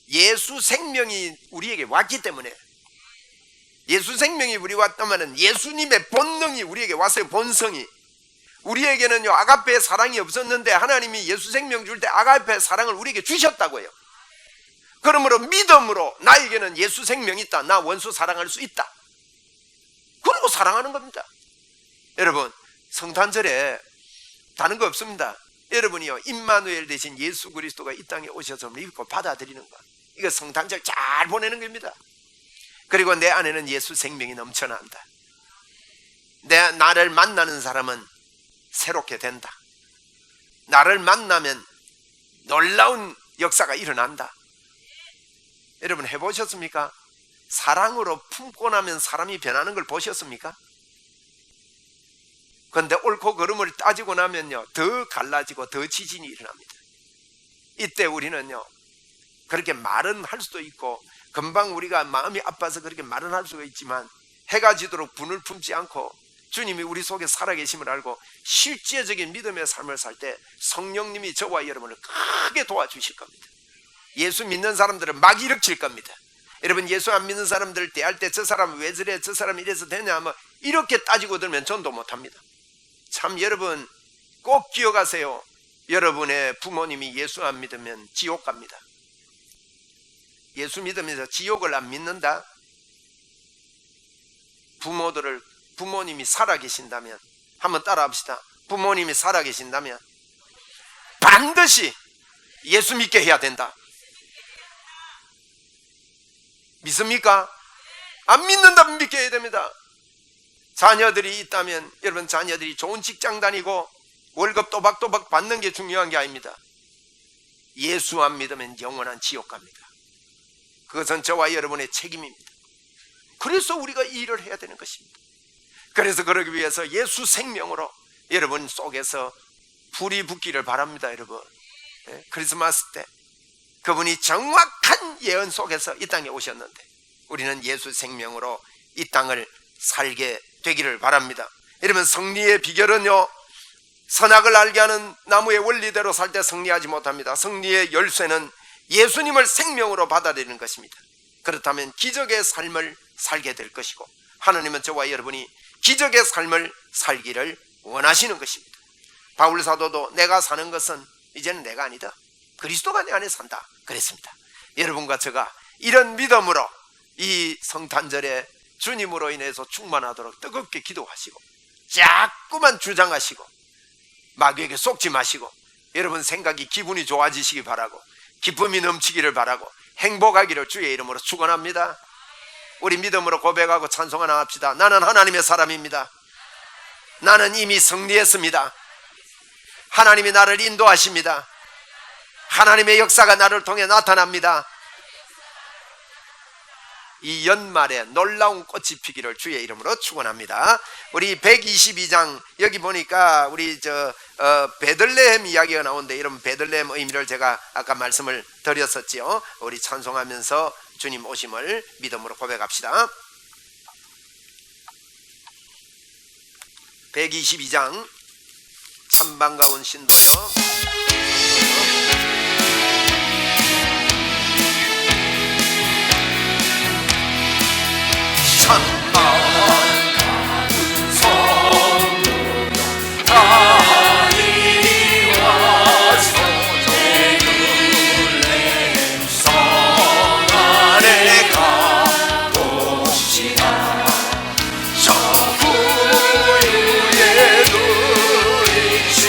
예수 생명이 우리에게 왔기 때문에. 예수 생명이 우리 왔다면 예수님의 본능이 우리에게 왔어요. 본성이. 우리에게는요 아가페의 사랑이 없었는데 하나님이 예수 생명 줄 때 아가페의 사랑을 우리에게 주셨다고요. 그러므로 믿음으로 나에게는 예수 생명이 있다, 나 원수 사랑할 수 있다, 그리고 사랑하는 겁니다. 여러분 성탄절에 다른 거 없습니다. 여러분이요 임마누엘 대신 예수 그리스도가 이 땅에 오셔서 믿고 받아들이는 것, 이거 성탄절 잘 보내는 겁니다. 그리고 내 안에는 예수 생명이 넘쳐난다. 나를 만나는 사람은 새롭게 된다. 나를 만나면 놀라운 역사가 일어난다. 여러분 해보셨습니까? 사랑으로 품고 나면 사람이 변하는 걸 보셨습니까? 그런데 옳고 그름을 따지고 나면요 더 갈라지고 더 지진이 일어납니다. 이때 우리는요 그렇게 말은 할 수도 있고 금방 우리가 마음이 아파서 그렇게 말은 할 수가 있지만 해가 지도록 분을 품지 않고 주님이 우리 속에 살아계심을 알고 실제적인 믿음의 삶을 살 때 성령님이 저와 여러분을 크게 도와주실 겁니다. 예수 믿는 사람들은 막 일으킬 겁니다. 여러분 예수 안 믿는 사람들 대할 때 저 사람 왜 저래, 저 사람 이래서 되냐 하면 이렇게 따지고 들면 전도 못합니다. 참 여러분 꼭 기억하세요. 여러분의 부모님이 예수 안 믿으면 지옥 갑니다. 예수 믿으면서 지옥을 안 믿는다? 부모님이 살아계신다면 한번 따라합시다. 부모님이 살아계신다면 반드시 예수 믿게 해야 된다. 믿습니까? 안 믿는다면 믿게 해야 됩니다. 자녀들이 있다면 여러분 자녀들이 좋은 직장 다니고 월급 또박또박 받는 게 중요한 게 아닙니다. 예수 안 믿으면 영원한 지옥 갑니다. 그것은 저와 여러분의 책임입니다. 그래서 우리가 이 일을 해야 되는 것입니다. 그래서 그러기 위해서 예수 생명으로 여러분 속에서 불이 붙기를 바랍니다. 여러분 크리스마스 때 그분이 정확한 예언 속에서 이 땅에 오셨는데 우리는 예수 생명으로 이 땅을 살게 되기를 바랍니다. 여러분 승리의 비결은요 선악을 알게 하는 나무의 원리대로 살 때 승리하지 못합니다. 승리의 열쇠는 예수님을 생명으로 받아들이는 것입니다. 그렇다면 기적의 삶을 살게 될 것이고 하나님은 저와 여러분이 기적의 삶을 살기를 원하시는 것입니다. 바울 사도도 내가 사는 것은 이제는 내가 아니다, 그리스도가 내 안에 산다 그랬습니다. 여러분과 제가 이런 믿음으로 이 성탄절에 주님으로 인해서 충만하도록 뜨겁게 기도하시고 자꾸만 주장하시고 마귀에게 속지 마시고 여러분 생각이 기분이 좋아지시기 바라고 기쁨이 넘치기를 바라고 행복하기를 주의 이름으로 축원합니다. 우리 믿음으로 고백하고 찬송하나 합시다. 나는 하나님의 사람입니다. 나는 이미 승리했습니다. 하나님이 나를 인도하십니다. 하나님의 역사가 나를 통해 나타납니다. 이 연말에 놀라운 꽃이 피기를 주의 이름으로 축원합니다. 우리 122장 여기 보니까 우리 베들레헴 이야기가 나오는데 이런 베들레헴 의미를 제가 아까 말씀을 드렸었지요. 우리 찬송하면서 주님 오심을 믿음으로 고백합시다. 122장 참 반가운 신도요. 참 반가운 성도요 다 이리 와서 베들레헴 성 안에 가봅시다. 저 구유에 누리신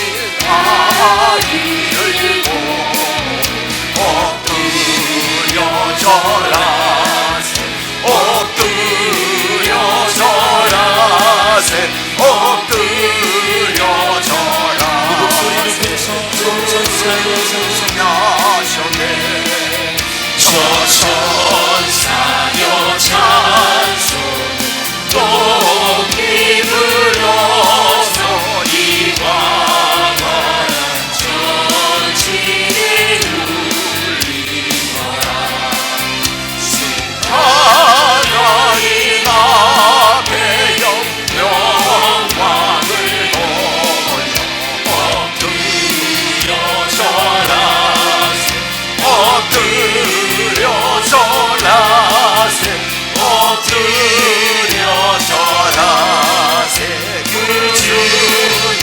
아기를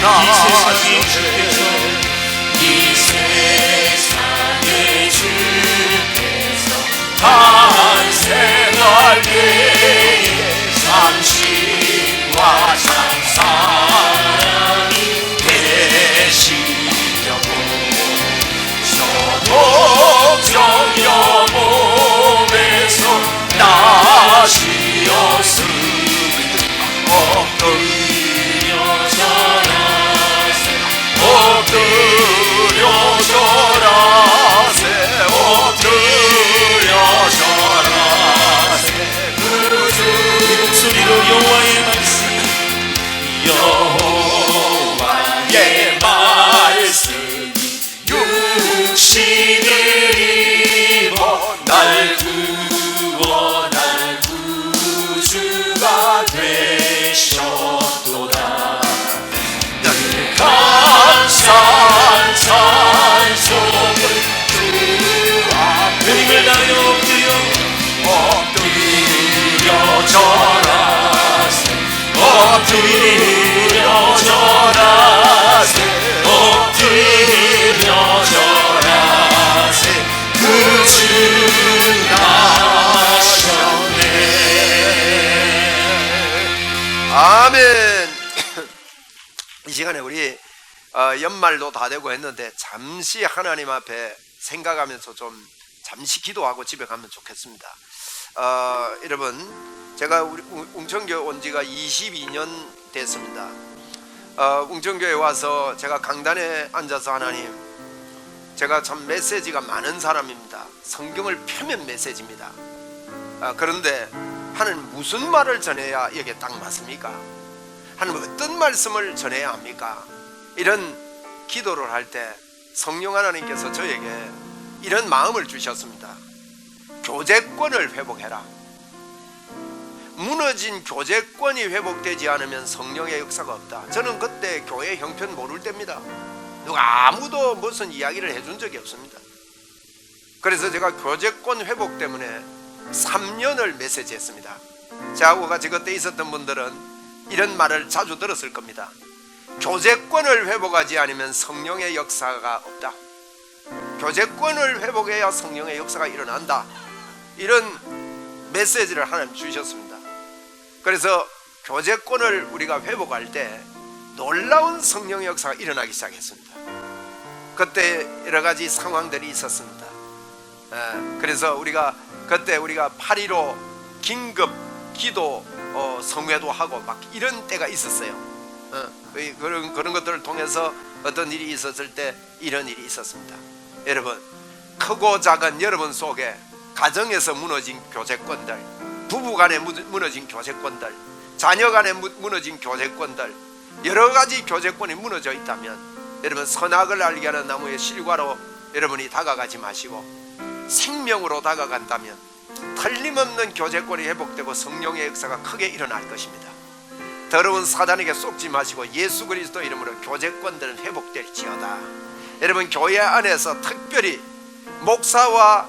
이 세상에 주께서 탄생할 때에 삼신과 찬사랑이 되시려고 소독정여 몸에서 나시었으니 엎드려 절하세 엎드려 절하세 엎드려 절하세 이 목소리로 여호와의 말씀 여호와의 말씀이 육신을 입어 날 구원 날 구주가 되셨도다 감사한 찬송을 주 앞에 힘을 다하여 엎드려 절하세 엎드려 절하세 엎드려 절하세 그 주 나셨네.
아멘. 이 시간에 우리 연말도 다 되고 했는데 잠시 하나님 앞에 생각하면서 좀 잠시 기도하고 집에 가면 좋겠습니다. 여러분, 제가 우리 웅천교회 온 지가 22년 됐습니다. 웅천교회 와서 제가 강단에 앉아서 하나님, 제가 참 메시지가 많은 사람입니다. 성경을 펴면 메시지입니다. 그런데 하나님 무슨 말을 전해야 여기에 딱 맞습니까? 하나님 어떤 말씀을 전해야 합니까? 이런 기도를 할 때 성령 하나님께서 저에게 이런 마음을 주셨습니다. 교제권을 회복해라. 무너진 교제권이 회복되지 않으면 성령의 역사가 없다. 저는 그때 교회 형편 모를 때입니다. 누가 아무도 무슨 이야기를 해준 적이 없습니다. 그래서 제가 교제권 회복 때문에 3년을 메시지했습니다. 저하고 같이 그때 있었던 분들은 이런 말을 자주 들었을 겁니다. 교제권을 회복하지 않으면 성령의 역사가 없다. 교제권을 회복해야 성령의 역사가 일어난다. 이런 메시지를 하나님 주셨습니다. 그래서 교제권을 우리가 회복할 때 놀라운 성령의 역사가 일어나기 시작했습니다. 그때 여러 가지 상황들이 있었습니다. 그래서 우리가 그때 8.15 긴급 기도 성회도 하고 막 이런 때가 있었어요. 그런 것들을 통해서 어떤 일이 있었을 때 이런 일이 있었습니다. 여러분, 크고 작은 여러분 속에 가정에서 무너진 교제권들, 부부간에 무너진 교제권들, 자녀간에 무너진 교제권들, 여러가지 교제권이 무너져 있다면 여러분, 선악을 알게 하는 나무의 실과로 여러분이 다가가지 마시고 생명으로 다가간다면 틀림없는 교제권이 회복되고 성령의 역사가 크게 일어날 것입니다. 더러운 사단에게 속지 마시고 예수 그리스도 이름으로 교제권들은 회복될지어다. 여러분, 교회 안에서 특별히 목사와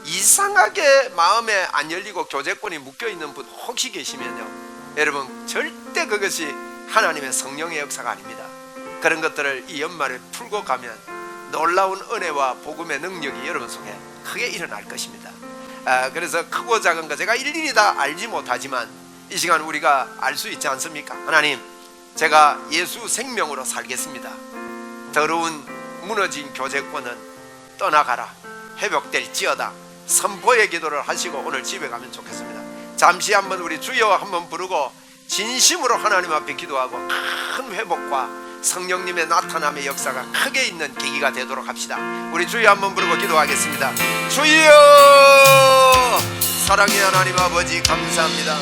이상하게 마음에 안 열리고 교제권이 묶여있는 분 혹시 계시면요, 여러분, 절대 그것이 하나님의 성령의 역사가 아닙니다. 그런 것들을 이 연말에 풀고 가면 놀라운 은혜와 복음의 능력이 여러분 속에 크게 일어날 것입니다. 그래서 크고 작은 거 제가 일일이 다 알지 못하지만 이 시간 우리가 알 수 있지 않습니까? 하나님, 제가 예수 생명으로 살겠습니다. 더러운 무너진 교제권은 떠나가라. 회복될지어다. 선포의 기도를 하시고 오늘 집에 가면 좋겠습니다. 잠시 한번 우리 주여 한번 부르고 진심으로 하나님 앞에 기도하고 큰 회복과 성령님의 나타남의 역사가 크게 있는 계기가 되도록 합시다. 우리 주여 한번 부르고 기도하겠습니다. 주여, 사랑의 하나님 아버지, 감사합니다.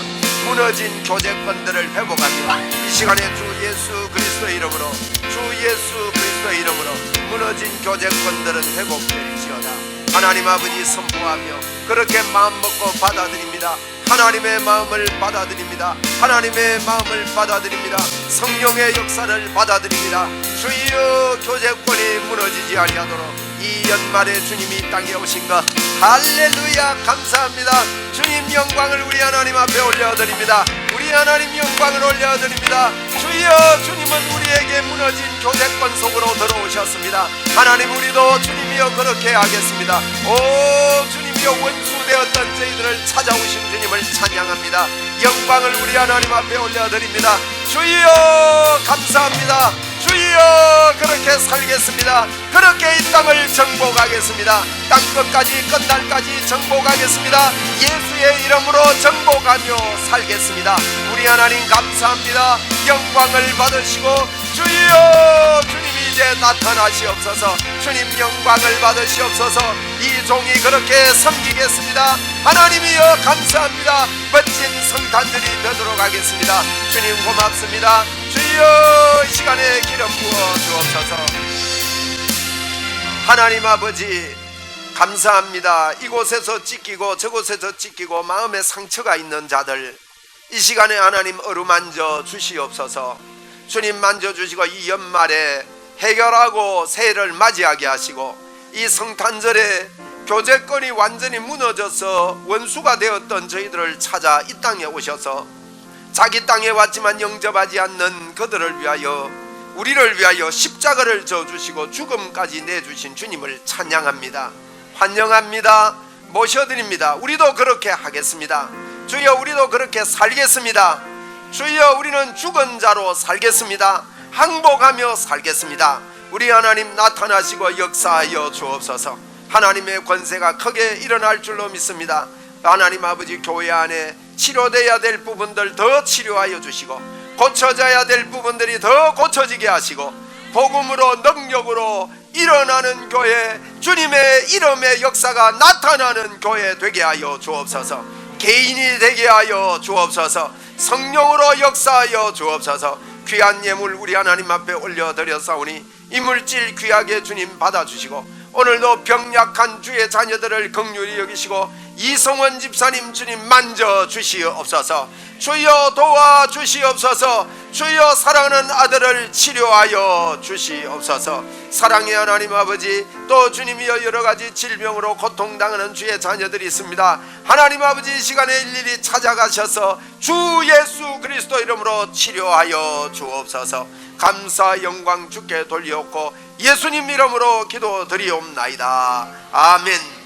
무너진 교제권들을 회복하며 이 시간에 주 예수 그리스도의 이름으로, 주 예수 그리스도의 이름으로 무너진 교제권들은 회복될지어다. 하나님 아버지, 선포하며 그렇게 마음먹고 받아들입니다. 하나님의 마음을 받아들입니다. 하나님의 마음을 받아들입니다. 성령의 역사를 받아들입니다. 주여, 교제권이 무너지지 아니하도록 이 연말에 주님이 이 땅에 오신 것 할렐루야 감사합니다. 주님 영광을 우리 하나님 앞에 올려드립니다. 우리 하나님 영광을 올려드립니다. 주여, 주님은 우리에게 무너진 교대권 속으로 들어오셨습니다. 하나님, 우리도 주님이여 그렇게 하겠습니다. 오 주님이여, 원수되었던 저희들을 찾아오신 주님을 찬양합니다. 영광을 우리 하나님 앞에 올려드립니다. 주여 감사합니다. 주여, 그렇게 살겠습니다. 그렇게 이 땅을 정복하겠습니다. 땅끝까지 끝날까지 정복하겠습니다. 예수의 이름으로 정복하며 살겠습니다. 우리 하나님 감사합니다. 영광을 받으시고 주여, 주님이 이제 나타나시옵소서. 주님 영광을 받으시옵소서. 이 종이 그렇게 섬기겠습니다. 하나님이여 감사합니다. 멋진 성탄들이 되도록 하겠습니다. 주님 고맙습니다. 주여, 이 시간에 기름 부어 주옵소서. 하나님 아버지 감사합니다. 이곳에서 찢기고 저곳에서 찢기고 마음에 상처가 있는 자들, 이 시간에 하나님 어루만져 주시옵소서. 주님 만져주시고 이 연말에 해결하고 새해를 맞이하게 하시고, 이 성탄절에 교제권이 완전히 무너져서 원수가 되었던 저희들을 찾아 이 땅에 오셔서 자기 땅에 왔지만 영접하지 않는 그들을 위하여, 우리를 위하여 십자가를 져주시고 죽음까지 내주신 주님을 찬양합니다. 환영합니다. 모셔드립니다. 우리도 그렇게 하겠습니다. 주여, 우리도 그렇게 살겠습니다. 주여, 우리는 죽은 자로 살겠습니다. 항복하며 살겠습니다. 우리 하나님 나타나시고 역사하여 주옵소서. 하나님의 권세가 크게 일어날 줄로 믿습니다. 하나님 아버지, 교회 안에 치료되어야 될 부분들 더 치료하여 주시고, 고쳐져야 될 부분들이 더 고쳐지게 하시고, 복음으로 능력으로 일어나는 교회, 주님의 이름의 역사가 나타나는 교회 되게 하여 주옵소서. 개인이 되게 하여 주옵소서. 성령으로 역사하여 주옵소서. 귀한 예물 우리 하나님 앞에 올려드렸사오니 이물질 귀하게 주님 받아주시고, 오늘도 병약한 주의 자녀들을 긍휼히 여기시고 이성원 집사님 주님 만져주시옵소서. 주여 도와주시옵소서. 주여 사랑하는 아들을 치료하여 주시옵소서. 사랑의 하나님 아버지, 또 주님이여 여러가지 질병으로 고통당하는 주의 자녀들이 있습니다. 하나님 아버지, 이 시간에 일일이 찾아가셔서 주 예수 그리스도 이름으로 치료하여 주옵소서. 감사 영광 주께 돌리옵고 예수님 이름으로 기도드리옵나이다. 아멘.